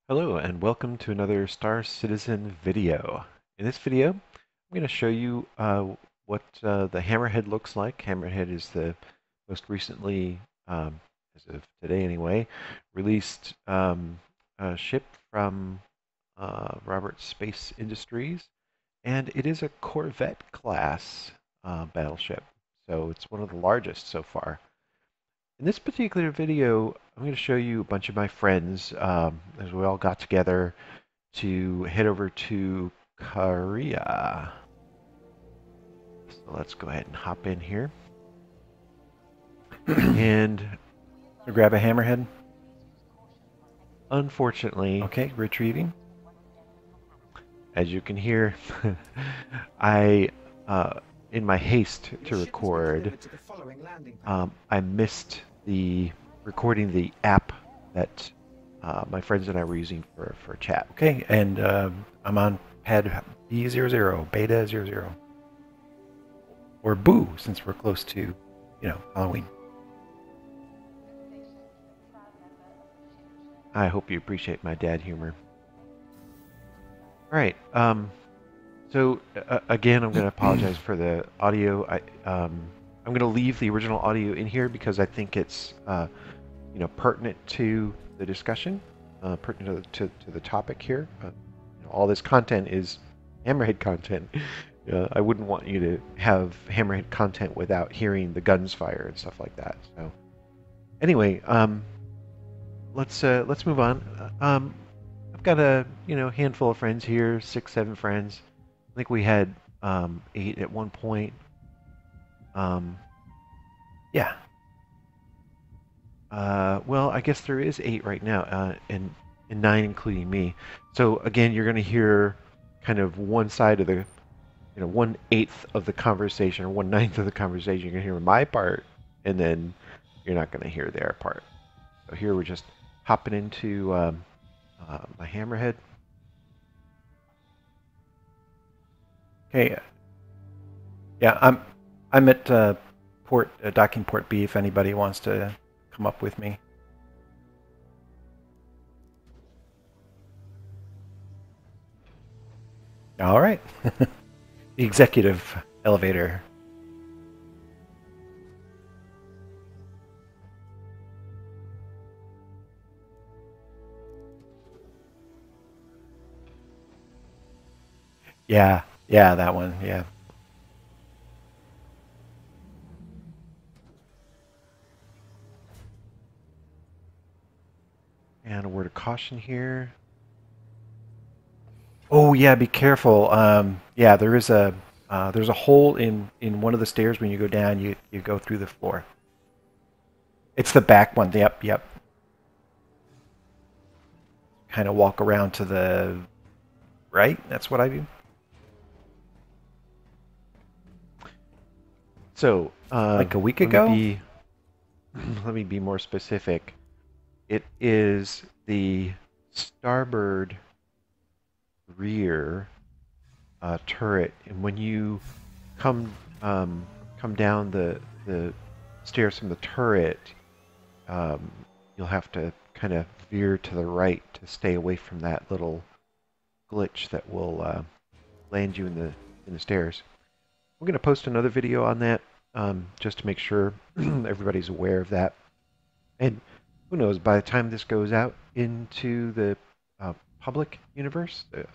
Hello and welcome to another Star Citizen video. In this video, I'm going to show you what the Hammerhead looks like. Hammerhead is the most recently, as of today anyway, released ship from Robert Space Industries, and it is a Corvette class battleship. So it's one of the largest so far. In this particular video, I'm going to show you a bunch of my friends as we all got together to head over to Kareah. So let's go ahead and hop in here. And So grab a hammerhead. unfortunately, Okay, retrieving. as you can hear, I, in my haste to record, I missed the recording the app that my friends and I were using for chat. Okay, and I'm on pad B00, beta 00. Or boo, since we're close to, Halloween. I hope you appreciate my dad humor. All right. So again, I'm going to apologize for the audio. I'm going to leave the original audio in here because I think it's pertinent to the discussion, pertinent to the topic here. All this content is Hammerhead content. I wouldn't want you to have Hammerhead content without hearing the guns fire and stuff like that. So anyway, let's move on. I've got a handful of friends here, 6, 7 friends. I think we had 8 at one point. Yeah. Well, I guess there is 8 right now, and 9 including me. So again, you're going to hear kind of one side of the, 1/8 of the conversation or 1/9 of the conversation. You're going to hear my part, and then you're not going to hear their part. So here we're just hopping into my Hammerhead. Okay. Yeah, I'm at docking port B if anybody wants to come up with me. All right. The executive elevator. Yeah, that one. Yeah. And a word of caution here. Oh yeah, be careful. Yeah, there's a hole in one of the stairs when you go down. You go through the floor. It's the back one. Yep, yep. Kind of walk around to the right. That's what I do. So, Like a week let me ago. be let me be more specific. It is the starboard rear turret, and when you come come down the stairs from the turret, um, you'll have to kind of veer to the right to stay away from that little glitch that will land you in the stairs. We're going to post another video on that just to make sure everybody's aware of that. And who knows, by the time this goes out into the public universe, the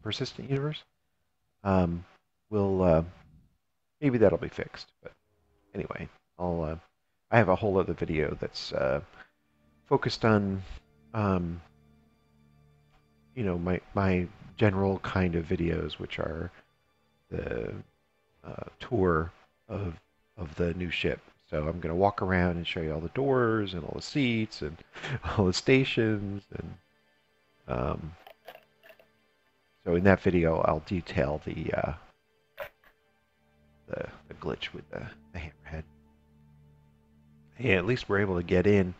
persistent universe, we'll maybe that'll be fixed. But anyway, I have a whole other video that's focused on um, my general kind of videos, which are the tour of the new ship. So I'm going to walk around and show you all the doors and all the seats and all the stations. And so in that video, I'll detail the glitch with the hammerhead. Yeah, at least we're able to get in.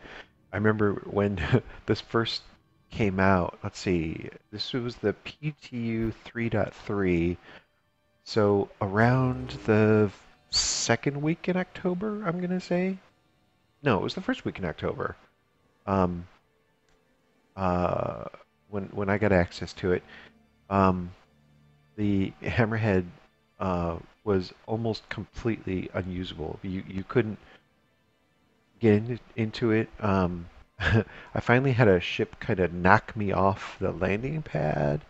I remember when this first came out. Let's see, this was the PTU 3.3. So around the second week in October, I'm gonna say. No, it was the first week in October. Um, when I got access to it, um, the Hammerhead was almost completely unusable. You couldn't into it. I finally had a ship kind of knock me off the landing pad,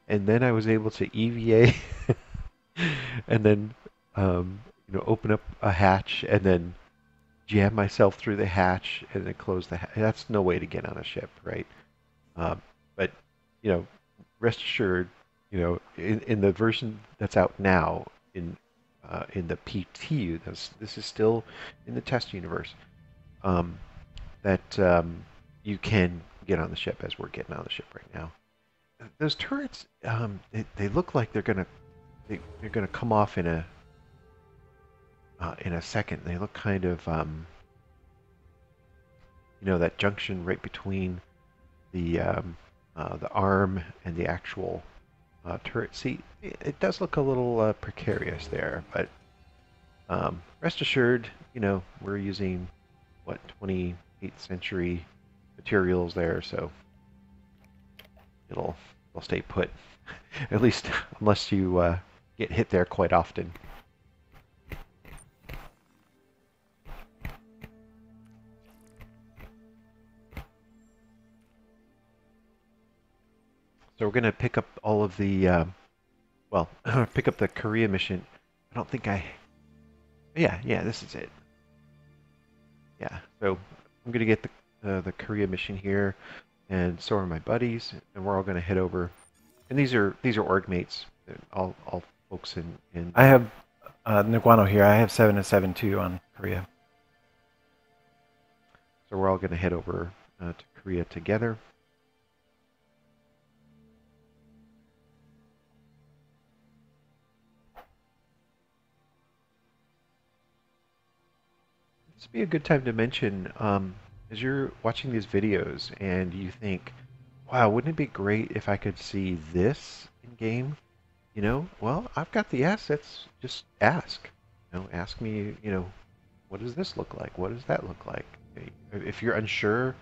and then I was able to EVA and then open up a hatch and then jam myself through the hatch and then close the hatch. That's no way to get on a ship, right? But you know, rest assured, in the version that's out now in the PTU, this is still in the test universe. Um, that you can get on the ship as we're getting on the ship right now. Those turrets, they look like they're gonna come off in a second. They look kind of that junction right between the arm and the actual turret seat. It does look a little precarious there, but rest assured, we're using what 28th century materials there, so it'll stay put. At least unless you get hit there quite often. So we're gonna pick up all of the well, pick up the Kareah mission. I don't think I. Yeah, this is it. Yeah, so I'm gonna get the Kareah mission here, and so are my buddies, and we're all gonna head over. And these are org mates, all folks in. I have Niguano here. I have 7 and 7 too on Kareah. So we're all gonna head over to Kareah together. This would be a good time to mention, as you're watching these videos and you think, wow, wouldn't it be great if I could see this in game? Well, I've got the assets. Just ask. Ask me, what does this look like? What does that look like? If you're unsure,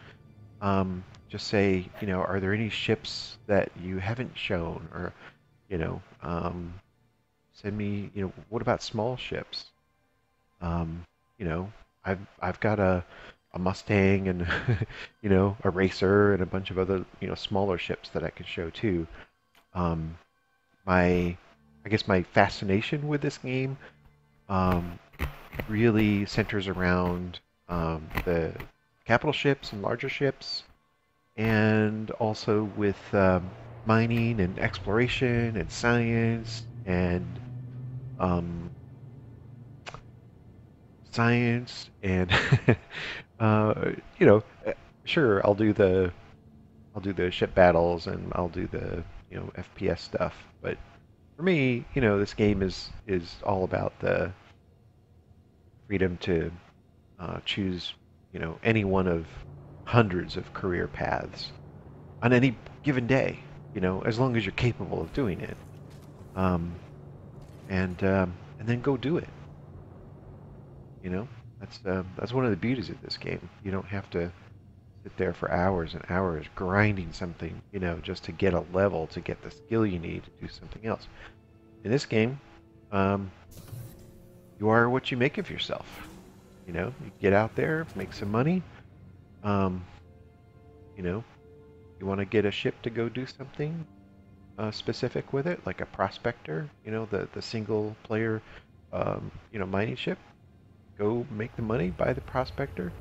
just say, are there any ships that you haven't shown? Or, send me, what about small ships? Um, you know, I've got a Mustang and a racer and a bunch of other smaller ships that I can show too. Um, my I guess my fascination with this game um, really centers around the capital ships and larger ships, and also with mining and exploration and science and um, science and uh, you know, uh, sure I'll do the ship battles and I'll do the FPS stuff, but for me, this game is all about the freedom to choose any one of hundreds of career paths on any given day, as long as you're capable of doing it, um, and then go do it. You know, that's one of the beauties of this game. You don't have to sit there for hours and hours grinding something, just to get a level, to get the skill you need to do something else. In this game, um, you are what you make of yourself. You get out there, make some money. Um, you know, you want to get a ship to go do something specific with it, like a prospector. The single player, mining ship. Go make the money, buy the prospector,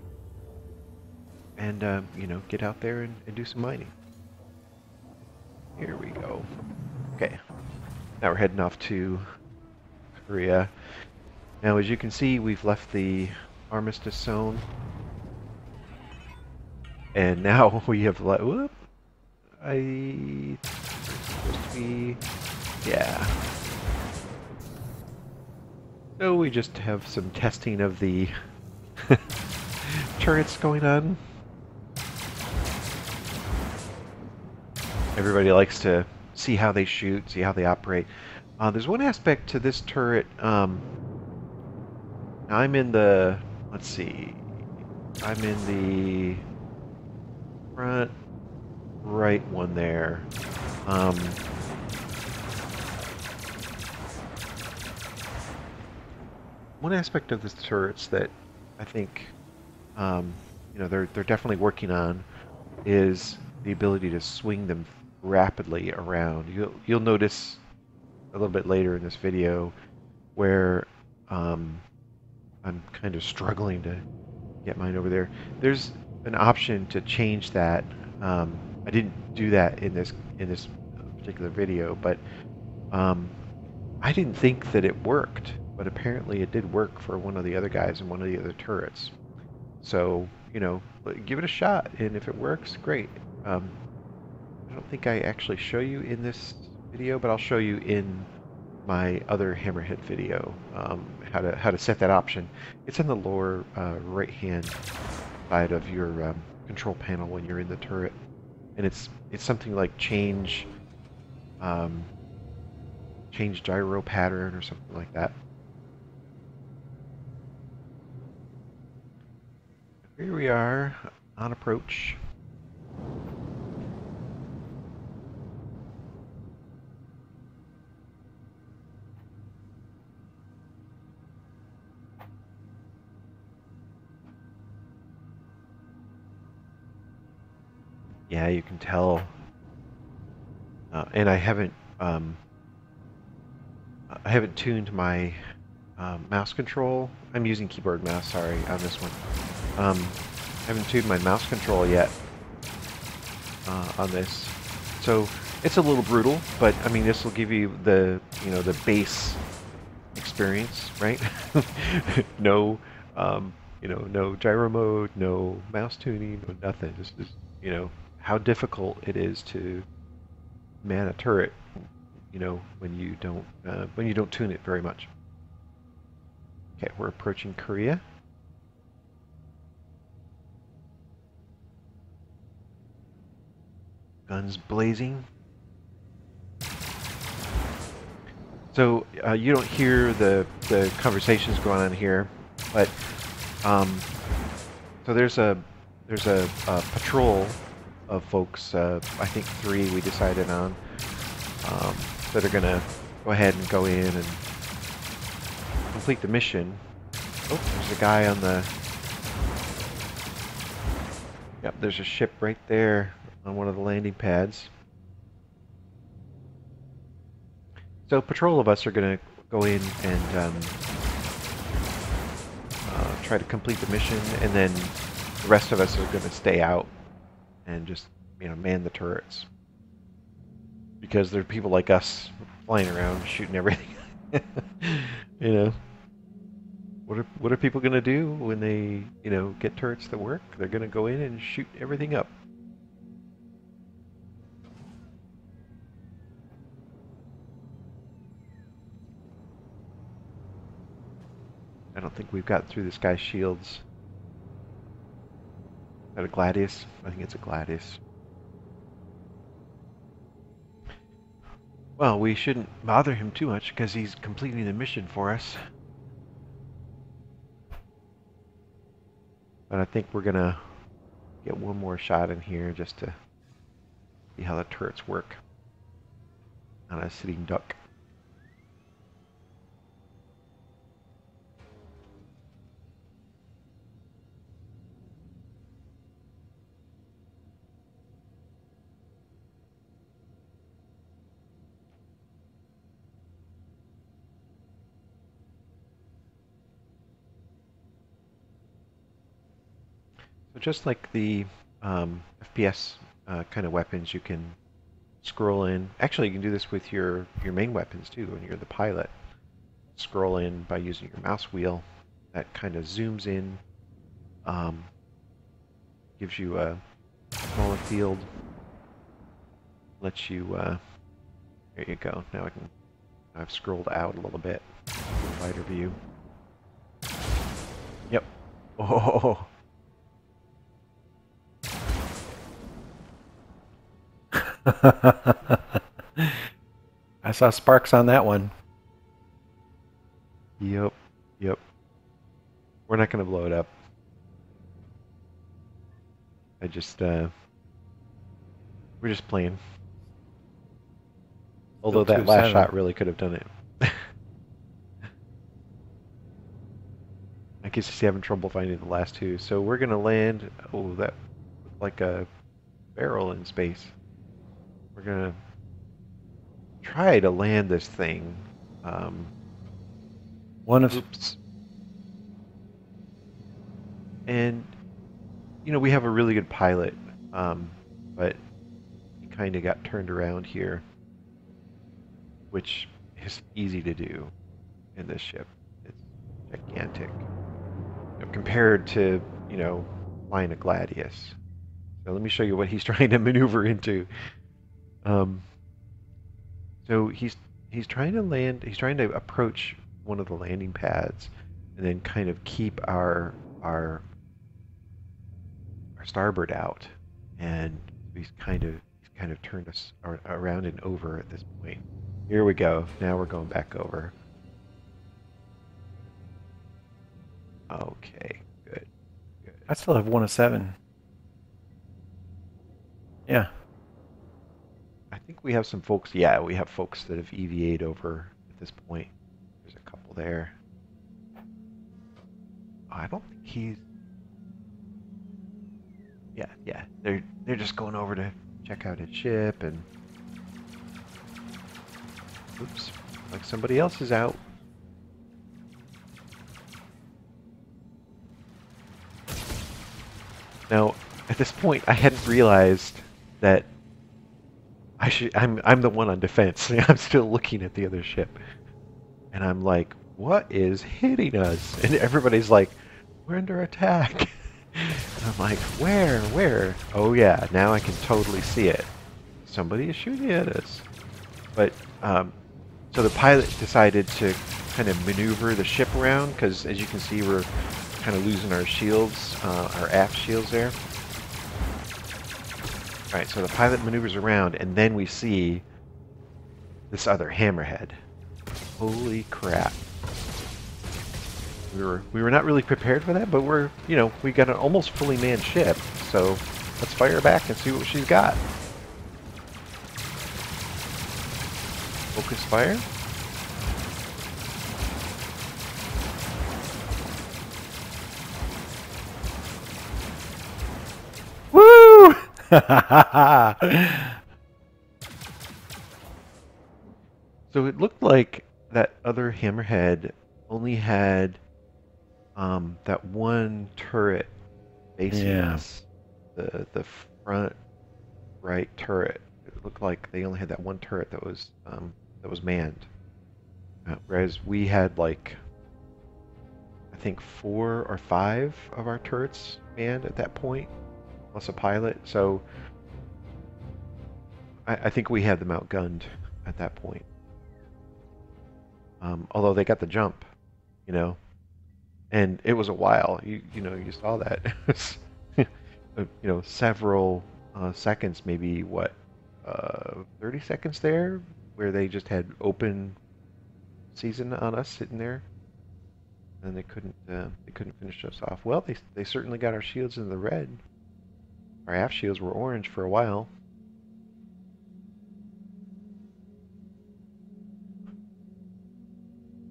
and get out there and do some mining. Here we go. Okay, now we're heading off to Kareah. Now, as you can see, we've left the Armistice Zone, and now we have whoop. Supposed to be, yeah. So we just have some testing of the turrets going on. Everybody likes to see how they shoot, see how they operate. There's one aspect to this turret. I'm in the, let's see, I'm in the front. right one there. Um, One aspect of this turrets that I think um, they're definitely working on is the ability to swing them rapidly around. You'll notice a little bit later in this video where um, I'm kind of struggling to get mine over there. There's an option to change that. I didn't do that in this particular video, but um, I didn't think that it worked. But apparently, it did work for one of the other guys in one of the other turrets. So give it a shot, and if it works, great. Um, I don't think I actually show you in this video, but I'll show you in my other Hammerhead video how to set that option. It's in the lower right hand side of your control panel when you're in the turret, and it's something like um, change gyro pattern or something like that. Here we are on approach. Yeah, you can tell, and I haven't tuned my mouse control. I'm using keyboard mouse, sorry, on this one. I haven't tuned my mouse control yet on this. So it's a little brutal, but I mean, this will give you the base experience, right? No, no gyro mode, no mouse tuning, no nothing. Just how difficult it is to man a turret, when you don't tune it very much. Okay, we're approaching Kareah. Guns blazing. So you don't hear the conversations going on here, but um, so there's a patrol of folks. I think three we decided on that are gonna go ahead and go in and complete the mission. Oh, there's a guy on the. Yep, there's a ship right there on one of the landing pads. So patrol of us are going to go in and try to complete the mission, and then the rest of us are going to stay out and just man the turrets because there are people like us flying around shooting everything. you know, what are people going to do when they get turrets that work? They're going to go in and shoot everything up. I don't think we've got through this guy's shields. Is that a Gladius? I think it's a Gladius. Well, we shouldn't bother him too much because he's completing the mission for us. But I think we're going to get one more shot in here just to see how the turrets work on a sitting duck. So just like the FPS kind of weapons, you can scroll in. Actually, you can do this with your main weapons too when you're the pilot. Scroll in by using your mouse wheel. That kind of zooms in, um, gives you a smaller field, lets you. There you go. Now I've scrolled out a little bit, wider view. Yep. Oh. I saw sparks on that one. Yep. Yep. We're not going to blow it up. I just We're just playing. Still Although that last 2-7. shot really could have done it. I guess he's having trouble finding the last two. So we're gonna land. Oh, that looked like a barrel in space. We're gonna try to land this thing. Um, One of oops. And we have a really good pilot, but he kind of got turned around here, which is easy to do in this ship. It's gigantic compared to flying a Gladius. So let me show you what he's trying to maneuver into. Um, so he's trying to land. He's trying to approach one of the landing pads, and then kind of keep our starboard out, and he's kind of turned us around and over at this point. Here we go. Now we're going back over. Okay, good, good. I still have 1 of 7. Yeah. I think we have some folks. Yeah, we have folks that have EVA'd over at this point. There's a couple there. Oh, I don't think he's. Yeah, yeah. They're just going over to check out his ship and. Oops, like somebody else is out. Now, at this point, I hadn't realized that I'm the one on defense. I'm still looking at the other ship, and I'm like, "What is hitting us?" And everybody's like, "We're under attack." And I'm like, "Where? Where?" Oh yeah, now I can totally see it. Somebody is shooting at us. But so the pilot decided to kind of maneuver the ship around because, as you can see, we're kind of losing our shields, our aft shields there. All right, so the pilot maneuvers around, and then we see this other Hammerhead. Holy crap! We were not really prepared for that, but we got an almost fully manned ship, so let's fire back and see what she's got. Focus fire. Woo! So it looked like that other Hammerhead only had that one turret facing Yeah. us, the front right turret. It looked like they only had that one turret that was manned, whereas we had like I think 4 or 5 of our turrets manned at that point, plus a pilot. So I think we had them outgunned at that point. Although they got the jump, you know, and it was a while. You saw that. Several seconds, maybe what, 30 seconds there, where they just had open season on us sitting there, and they couldn't finish us off. Well, they certainly got our shields in the red. Our aft shields were orange for a while.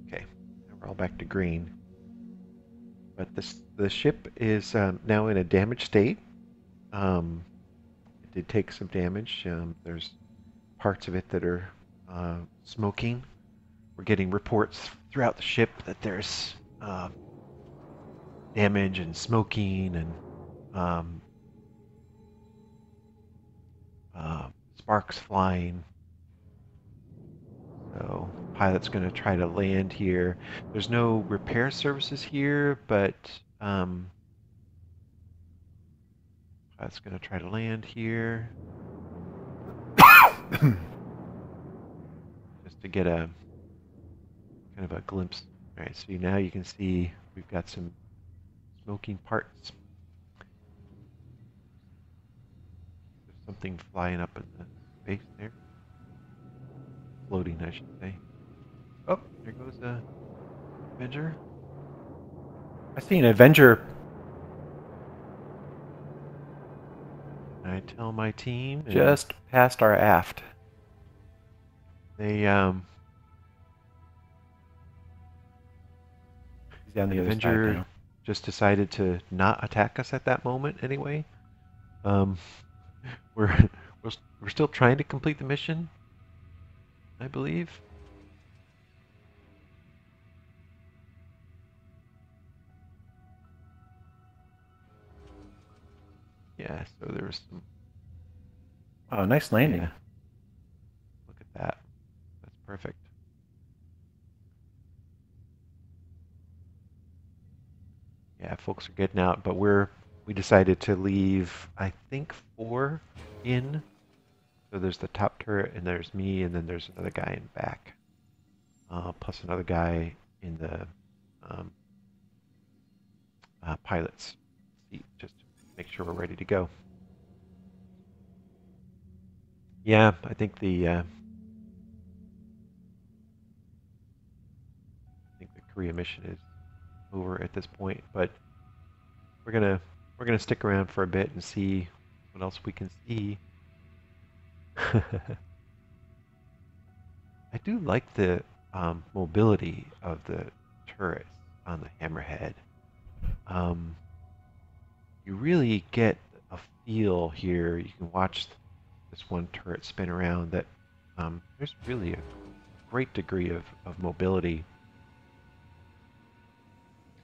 Okay, now we're all back to green. But the ship is now in a damaged state. It did take some damage. There's parts of it that are smoking. We're getting reports throughout the ship that there's damage and smoking and sparks flying. So pilot's going to try to land here. There's no repair services here, but pilot's going to try to land here. Just to get a kind of a glimpse. All right, so now you can see we've got some smoking parts. There's something flying up in the space there. Floating, I should say. Oh, there goes the Avenger. I see an Avenger. I tell my team, and Just past our aft. they He's down an the other side Avenger now. just decided to not attack us at that moment anyway. Um, we're we're still trying to complete the mission, I believe. Yeah, so there was some. Oh, nice landing. Yeah, look at that. That's perfect. Yeah, folks are getting out, but we decided to leave, I think, four in. So there's the top turret, and there's me, and then there's another guy in back, plus another guy in the um, pilot's seat, just to make sure we're ready to go. Yeah, I think the Kareah mission is over at this point, but we're gonna we're gonna stick around for a bit and see what else we can see. I do like the mobility of the turrets on the Hammerhead. Um, you really get a feel here. You can watch this one turret spin around. That there's really a great degree of mobility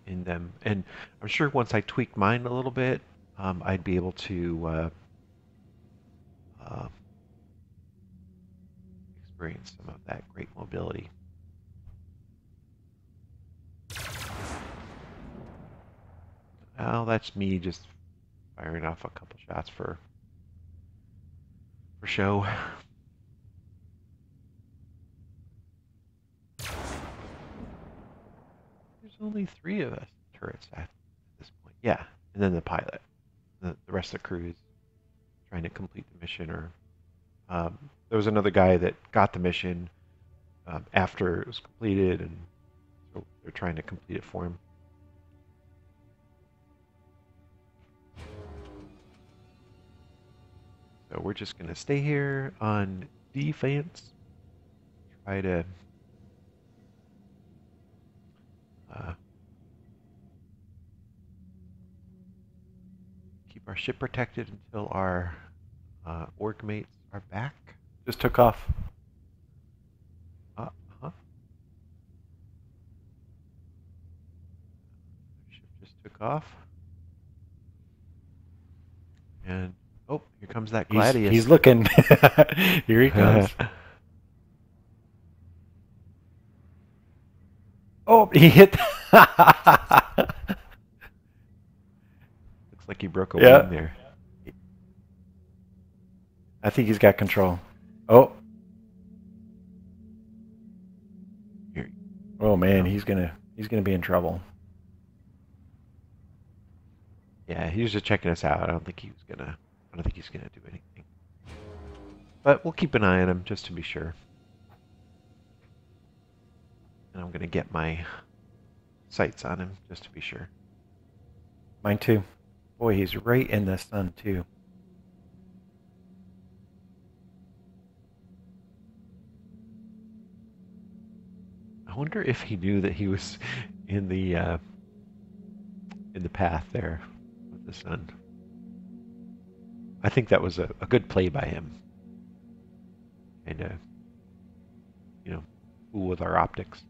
in them, and I'm sure once I tweak mine a little bit, I'd be able to uh, experience some of that great mobility. Oh, that's me just firing off a couple shots for show. There's only three of us turrets at this point. Yeah, and then the pilot. The rest of the crew is trying to complete the mission. Or there was another guy that got the mission after it was completed, and so they're trying to complete it for him. So we're just gonna stay here on defense. Try to uh, keep our ship protected until our org mates are back. Just took off. Huh? Ship just took off. And oh, here comes that He's Gladius. looking. Here he comes. Oh, he hit. Looks like he broke a Yeah, wing there. I think he's got control. Oh, Here, oh man, no. he's gonna be in trouble. Yeah, he was just checking us out. I don't think he's gonna do anything. But we'll keep an eye on him just to be sure. And I'm gonna get my sights on him just to be sure. Mine too. Boy, he's right in the sun too. I wonder if he knew that he was in the path there with the sun. I think that was a good play by him. And fool with our optics.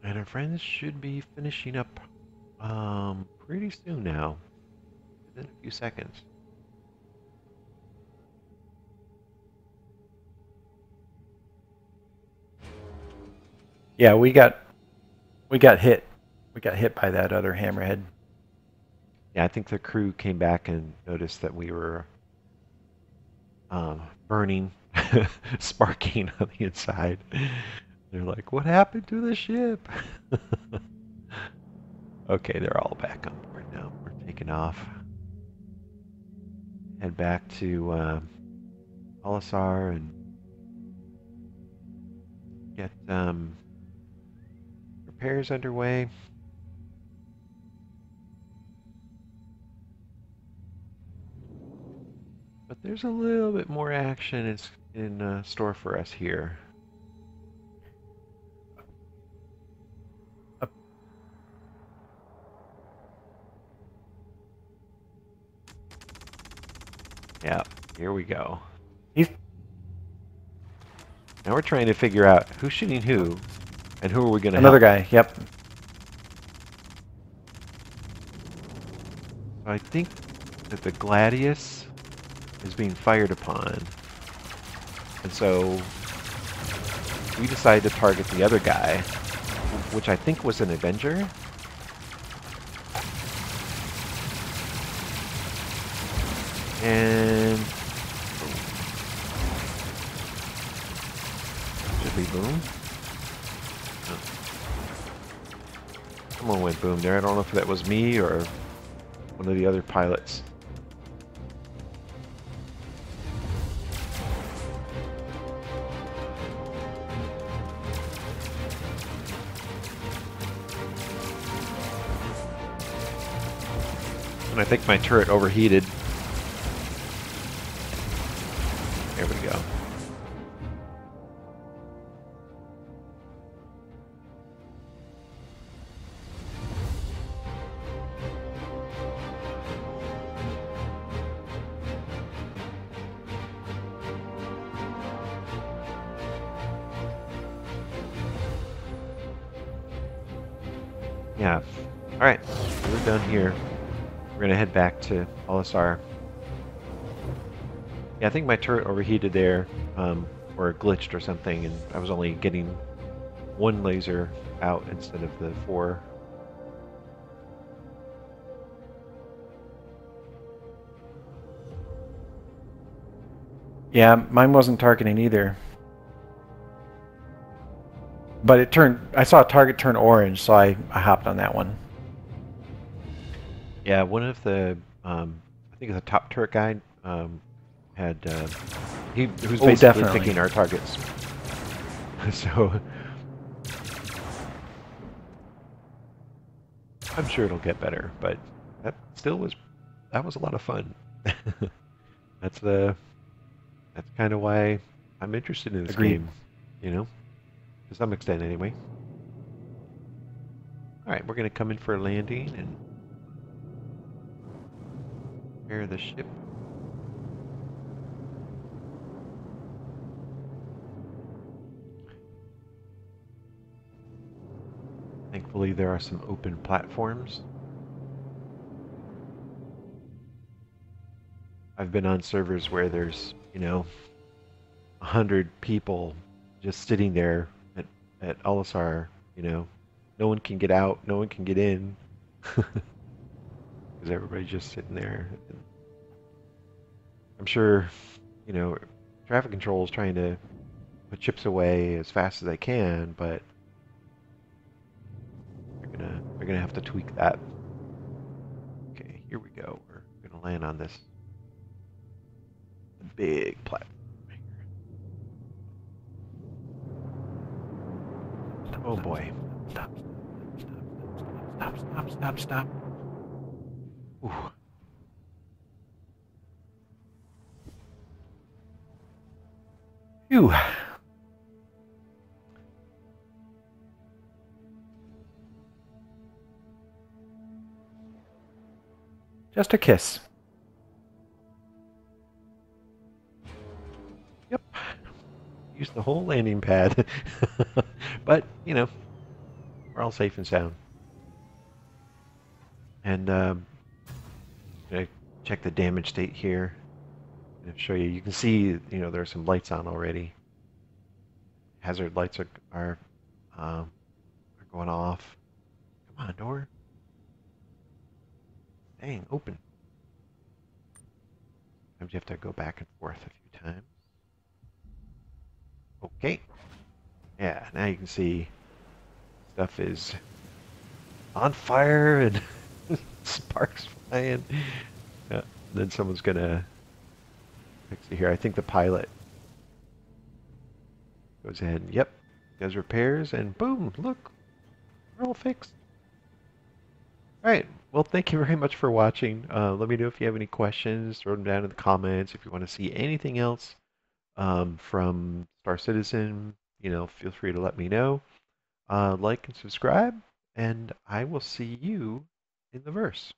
And our friends should be finishing up pretty soon now, within a few seconds. Yeah, we got hit. We got hit by that other hammerhead. Yeah, I think the crew came back and noticed that we were burning, sparking on the inside. They're like, "What happened to the ship?" Okay, they're all back on board now. We're taking off. Head back to Olisar and get repairs underway. But there's a little bit more action in store for us here. Uh, Yeah, here we go. He's Now we're trying to figure out who's shooting who and who are we going to another help. guy. Yep. I think that the Gladius is being fired upon. And so we decided to target the other guy, which I think was an Avenger. And should be boom. Oh. Someone went boom there. I don't know if that was me or one of the other pilots. And I think my turret overheated. There we go. Yeah. All right. We're done here. We're going to head back to LSR. Yeah, I think my turret overheated there, or glitched or something, and I was only getting one laser out instead of the 4. Yeah, mine wasn't targeting either. But it turned. I saw a target turn orange, so I hopped on that one. Yeah, one of the, I think the top turret guy had, he was Oh, basically definitely. picking our targets. So I'm sure it'll get better, but that was a lot of fun. That's kind of why I'm interested in this Agreed. game, you know, to some extent anyway. All right, we're gonna come in for a landing and prepare the ship. Thankfully, there are some open platforms. I've been on servers where there's, 100 people just sitting there at Olisar, no one can get out, no one can get in, because everybody's just sitting there. I'm sure, traffic control is trying to put chips away as fast as they can, but they're gonna have to tweak that. Okay, here we go. We're gonna land on this big platform. Oh boy. Stop. Ooh. Phew. Just a kiss. Yep. Use the whole landing pad. But, we're all safe and sound. And gonna check the damage state here. And show you. You can see, there are some lights on already. Hazard lights are going off. Come on, door. Dang, open. Sometimes you have to go back and forth a few times. Okay. Yeah, now you can see stuff is on fire and sparks flying. Yeah, then someone's gonna see here. I think the pilot goes ahead and, yep, does repairs and boom, look, We're all fixed. All right. Well, thank you very much for watching. Let me know if you have any questions. Throw them down in the comments. If you want to see anything else from Star Citizen, feel free to let me know. Like and subscribe, and I will see you in the verse.